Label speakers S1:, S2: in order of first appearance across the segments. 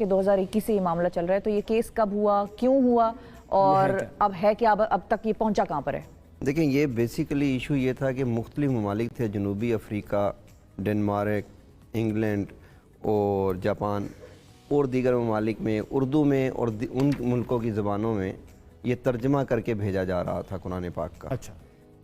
S1: कि 2021 से ये मामला चल रहा है, तो ये केस कब हुआ, क्यों हुआ और अब है कि अब तक ये पहुंचा कहाँ पर है?
S2: देखें, ये बेसिकली इशू ये था कि मुख्तलिफ ममालिक थे, जनूबी अफ्रीका, डेनमार्क, इंग्लैंड और जापान और दीगर ममालिक में उर्दू में और उन मुल्कों की ज़बानों में ये तर्जमा करके भेजा जा रहा था कुरान पाक का।
S3: अच्छा,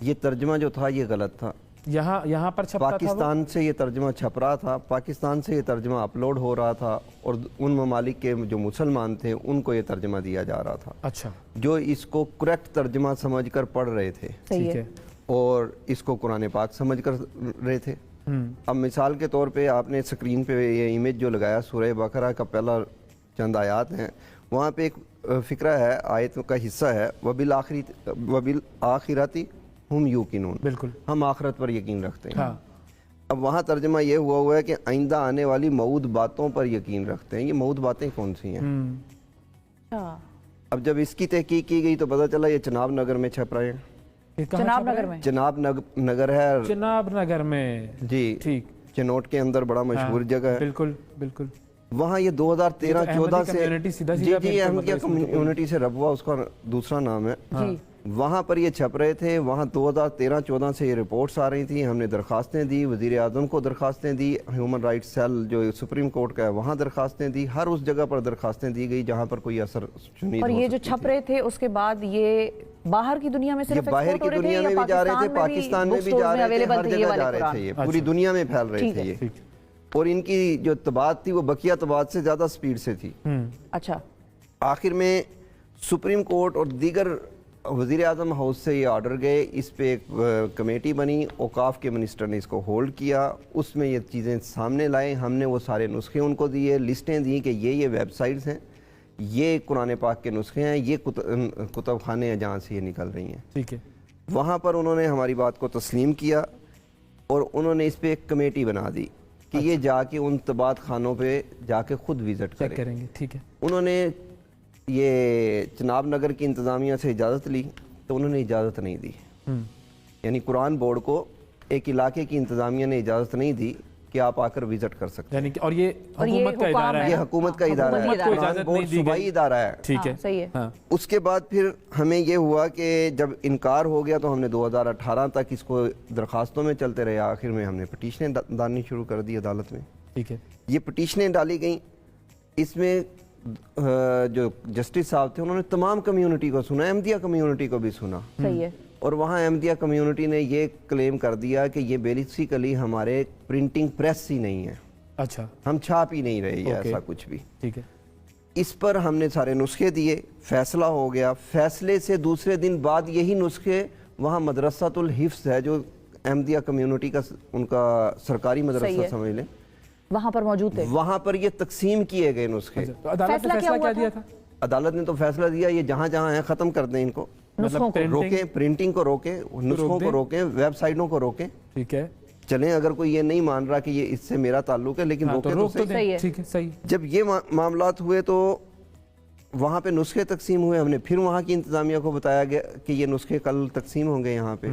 S2: ये तर्जमा जो था ये गलत था।
S3: यहाँ पर छपता
S2: पाकिस्तान से ये तर्जमा छप रहा था, पाकिस्तान से ये तर्जमा अपलोड हो रहा था और उन ममालिक के जो मुसलमान थे उनको ये तर्जमा दिया जा रहा था।
S3: अच्छा,
S2: जो इसको करेक्ट तर्जमा समझकर पढ़ रहे थे,
S1: सही है,
S2: और इसको कुरान पाक समझ कर रहे थे। अब मिसाल के तौर पे आपने स्क्रीन पे ये इमेज जो लगाया, सूरह बकरा का पहला चंद आयात हैं, वहाँ पे एक फ़िक्रा है, आयत का हिस्सा है, वबिल आखिरती हम यूकिनून,
S3: बिल्कुल,
S2: हम आखिरत पर यकीन रखते हैं।
S3: हाँ।
S2: अब वहाँ तर्जमा ये हुआ है कि आइंदा आने वाली मऊद बातों पर यकीन रखते हैं। ये मऊद बातें कौन सी हैं? अब जब इसकी तहकीक की गई तो पता चला ये चनाब नगर में छप रहे हैं।
S1: चनाब नगर में?
S2: चनाब नगर है,
S3: चनाब नगर में
S2: जी,
S3: ठीक,
S2: चिनोट के अंदर बड़ा मशहूर जगह है।
S3: बिल्कुल बिल्कुल।
S2: वहाँ ये 2013-14 से जी अहमदिया कम्युनिटी से रबवा उसका दूसरा नाम है, वहाँ पर ये छप रहे थे। वहाँ 2013-14 से ये रिपोर्ट्स आ रही थी, हमने दरखास्तें दी, वज़ीर आज़म को दरखास्तें दी, ह्यूमन राइट्स सेल जो सुप्रीम कोर्ट का है वहाँ दरखास्तें दी, हर उस जगह पर दरखास्तें दी गई जहाँ पर कोई असर सुनीद
S1: और ये जो छप रहे थे उसके बाद ये बाहर की दुनिया में सिर्फ
S2: बाहर की दुनिया में भी जा रहे थे, पाकिस्तान में भी जा रहे थे, हर जगह जा रहे थे, ये पूरी दुनिया में फैल रहे थे ये। और इनकी जो तबाद थी वो बकिया तबाद से ज़्यादा स्पीड से थी।
S1: अच्छा,
S2: आखिर में सुप्रीम कोर्ट और दीगर वज़ीर आज़म हाउस से ये ऑर्डर गए, इस पे एक कमेटी बनी, औकाफ के मिनिस्टर ने इसको होल्ड किया, उसमें ये चीज़ें सामने लाए, हमने वो सारे नुस्खे उनको दिए, लिस्टें दी कि ये वेबसाइट्स हैं, ये कुरान पाक के नुस्खे हैं, ये कुतब खाने हैं जहाँ से ये निकल रही हैं।
S3: ठीक है,
S2: वहाँ पर उन्होंने हमारी बात को तस्लीम किया और उन्होंने इस पर एक कमेटी बना दी कि ये जाके उन तबाद खानों पे जाके खुद विज़िट
S3: करेंगे। ठीक है,
S2: उन्होंने ये चनाब नगर की इंतज़ामिया से इजाज़त ली तो उन्होंने इजाज़त नहीं दी। यानी कुरान बोर्ड को एक इलाके की इंतज़ामिया ने इजाज़त नहीं दी कि आप आकर विजिट कर सकते हैं।
S3: यानी कि और ये हुकूमत का इदारा है,
S2: ये हुकूमत का इदारा है, कुरान बोर्ड सूबाई इदारा है।
S3: ठीक है,
S1: सही है।
S3: हाँ।
S2: उसके बाद फिर हमें ये हुआ कि जब इनकार हो गया तो हमने 2018 तक इसको दरखास्तों में चलते रहे, आखिर में हमने पटिशनें डालनी शुरू कर दी अदालत में।
S3: ठीक है,
S2: ये पटिशनें डाली गई, इसमें जो जस्टिस साहब थे उन्होंने तमाम कम्युनिटी को सुना, अहमदिया कम्युनिटी को भी सुना।
S1: सही है।
S2: और वहाँ अहमदिया कम्युनिटी ने ये क्लेम कर दिया कि ये बेसिकली हमारे प्रिंटिंग प्रेस ही नहीं है।
S3: अच्छा,
S2: हम छाप ही नहीं रहे ऐसा कुछ भी।
S3: ठीक है,
S2: इस पर हमने सारे नुस्खे दिए, फैसला हो गया। फैसले से दूसरे दिन बाद यही नुस्खे वहाँ मदरसातुल हिफ्स है जो अहमदिया कम्युनिटी का उनका सरकारी मदरसा समझ लें,
S1: वहाँ पर मौजूद थे,
S2: वहाँ पर ये तकसीम किए गए नुस्खे।
S3: तो अदालत ने फैसला क्या दिया था?
S2: अदालत ने तो फैसला दिया ये जहाँ जहाँ है ख़त्म कर दें इनको,
S3: मतलब
S2: रोके, प्रिंटिंग को रोके, नुस्खों को रोके, वेबसाइटों को रोके।
S3: ठीक है,
S2: चलें अगर कोई ये नहीं मान रहा कि ये इससे मेरा ताल्लुक है, लेकिन रोके तो सही।
S3: ठीक है, सही।
S2: जब ये मामलात हुए तो वहाँ पे नुस्खे तकसीम हुए, हमने फिर वहाँ की इंतज़ामिया को बताया गया कि ये नुस्खे कल तकसीम होंगे यहाँ पे।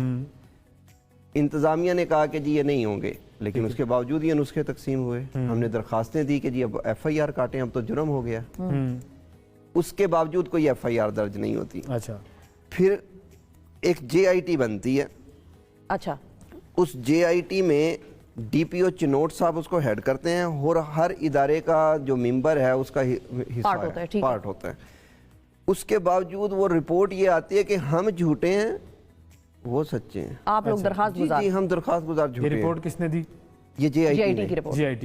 S2: इंतज़ामिया ने कहा कि जी ये नहीं होंगे, लेकिन उसके बावजूद ये नुस्खे तकसीम हुए। हमने दरखास्तें दी कि जी अब FIR काटें, अब तो जुर्म हो गया। उसके बावजूद कोई FIR दर्ज नहीं होती।
S3: अच्छा,
S2: फिर एक JIT बनती है।
S1: अच्छा,
S2: उस JIT में DPO चिनोट साहब उसको हेड करते हैं और हर इदारे का जो मेंबर है उसका हिस्सा पार्ट होता है। उसके बावजूद वो रिपोर्ट ये आती है कि हम झूठे हैं, वो सच्चे हैं।
S1: आप लोग दरखास्त गुजार?
S2: जी, हम दरखास्त गुजार झूठे हैं।
S3: रिपोर्ट किसने दी?
S2: ये JIT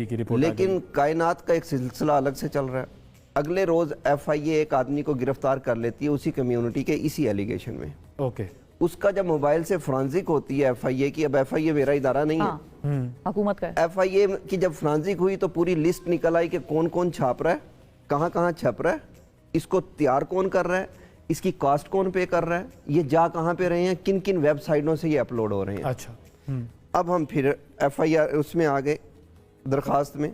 S3: की रिपोर्ट।
S2: लेकिन कायनात का एक सिलसिला अलग से चल रहा है। अगले रोज FIA एक आदमी को गिरफ्तार कर लेती है उसी कम्युनिटी के इसी एलिगेशन में।
S3: ओके,
S2: उसका जब मोबाइल से फोरेंसिक होती है FIA की, अब FIA मेरा इदारा नहीं है,
S1: हुकूमत का।
S2: FIA की जब फोरेंसिक हुई तो पूरी लिस्ट निकल आई कि कौन कौन छाप रहा है, कहाँ कहाँ छप रहा है, इसको तैयार कौन कर रहा है, इसकी कॉस्ट कौन पे कर रहा है, ये जा कहाँ पे रहे हैं, किन किन वेबसाइटों से ये अपलोड हो रहे हैं।
S3: अच्छा,
S2: अब हम फिर FIR उसमें आ गए दरखास्त में।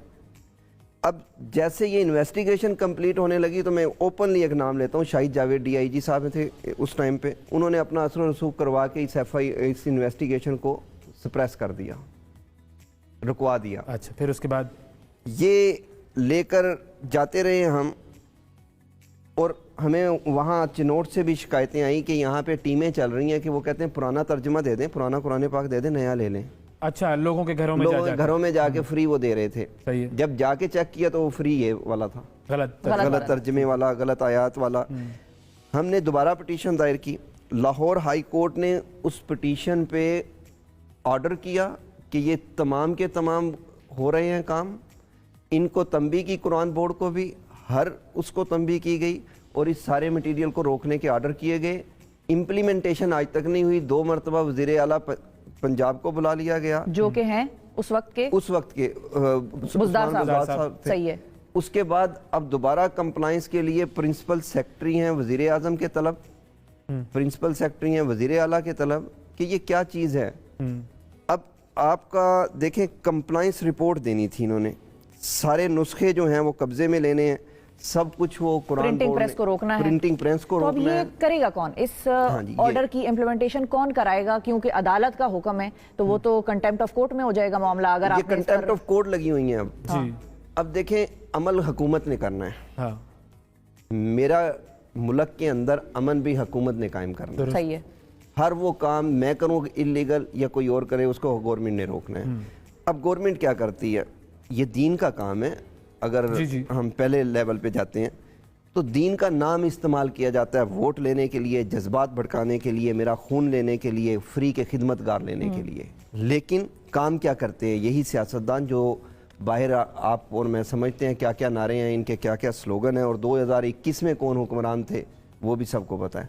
S2: अब जैसे ये इन्वेस्टिगेशन कंप्लीट होने लगी तो मैं ओपनली एक नाम लेता हूँ, शाहिद जावेद DIG साहब थे उस टाइम पे, उन्होंने अपना असर रसूख करवा के इस इन्वेस्टिगेशन को सप्रेस कर दिया, रुकवा दिया।
S3: अच्छा, फिर उसके बाद
S2: ये लेकर जाते रहे हम, और हमें वहाँ चिनोट से भी शिकायतें आई कि यहाँ पे टीमें चल रही हैं कि वो कहते हैं पुराना तर्जुमा दे दें, पुराना कुरान पाक दे दें, नया ले लें।
S3: अच्छा, लोगों के घरों में
S2: लोगों के घरों में जाके फ्री वो दे रहे थे।
S3: सही है।
S2: जब जाके चेक किया तो वो फ्री ये वाला था, गलत तर्जमे वाला, गलत आयात वाला। हमने दोबारा पिटीशन दायर की। लाहौर हाई कोर्ट ने उस पिटीशन पे ऑर्डर किया कि ये तमाम के तमाम हो रहे हैं काम। इनको तंबी की कुरान बोर्ड को भी हर उसको तंबी की गई और इस सारे मटेरियल को रोकने के ऑर्डर किए गए। इम्प्लीमेंटेशन आज तक नहीं हुई। 2 मरतबा वज़ीर आला पंजाब को बुला लिया गया,
S1: जो के हैं उस वक्त के
S2: बुज़दार साहब थे।
S1: सही है।
S2: उसके बाद अब दोबारा कंप्लाइंस के लिए प्रिंसिपल सेक्रेटरी हैं वज़ीर आज़म के तलब, प्रिंसिपल सेक्रेटरी हैं वज़ीर आला के तलब कि ये क्या चीज़ है। अब आपका देखें, कंप्लाइंस रिपोर्ट देनी थी इन्होंने, सारे नुस्खे जो हैं वो कब्जे में लेने हैं, सब कुछ वो कुरान
S1: प्रिंटिंग प्रेस को रोकना है,
S2: प्रिंटिंग प्रेस को
S1: तो अब
S2: रोकना
S1: ये
S2: है।
S1: करेगा कौन? इस ऑर्डर की इम्प्लीमेंटेशन कौन कराएगा? क्योंकि अदालत का हुक्म है तो वो तो कंटेम्प्ट ऑफ कोर्ट में हो जाएगा मामला। अगर
S2: ये
S1: आपने
S2: कंटेम्प्ट ऑफ कोर्ट लगी हुई हैं अब।
S3: जी।
S2: अब देखें, अमल हुकूमत ने करना है।
S3: हाँ,
S2: मेरा मुल्क के अंदर अमन भी हुकूमत ने कायम करना है।
S1: सही है।
S2: हर वो काम मैं करूँ इलीगल या कोई और करे, उसको गवर्नमेंट ने रोकना है। अब गवर्नमेंट क्या करती है, ये दीन का काम है। अगर
S3: जी।
S2: हम पहले लेवल पे जाते हैं तो दीन का नाम इस्तेमाल किया जाता है वोट लेने के लिए, जज्बात भड़काने के लिए, मेरा खून लेने के लिए, फ्री के खिदमतगार लेने के लिए। लेकिन काम क्या करते हैं यही सियासतदान जो बाहर आप और मैं समझते हैं क्या क्या नारे हैं इनके, क्या क्या स्लोगन है, और 2021 में कौन हुक्मरान थे वो भी सबको पता है।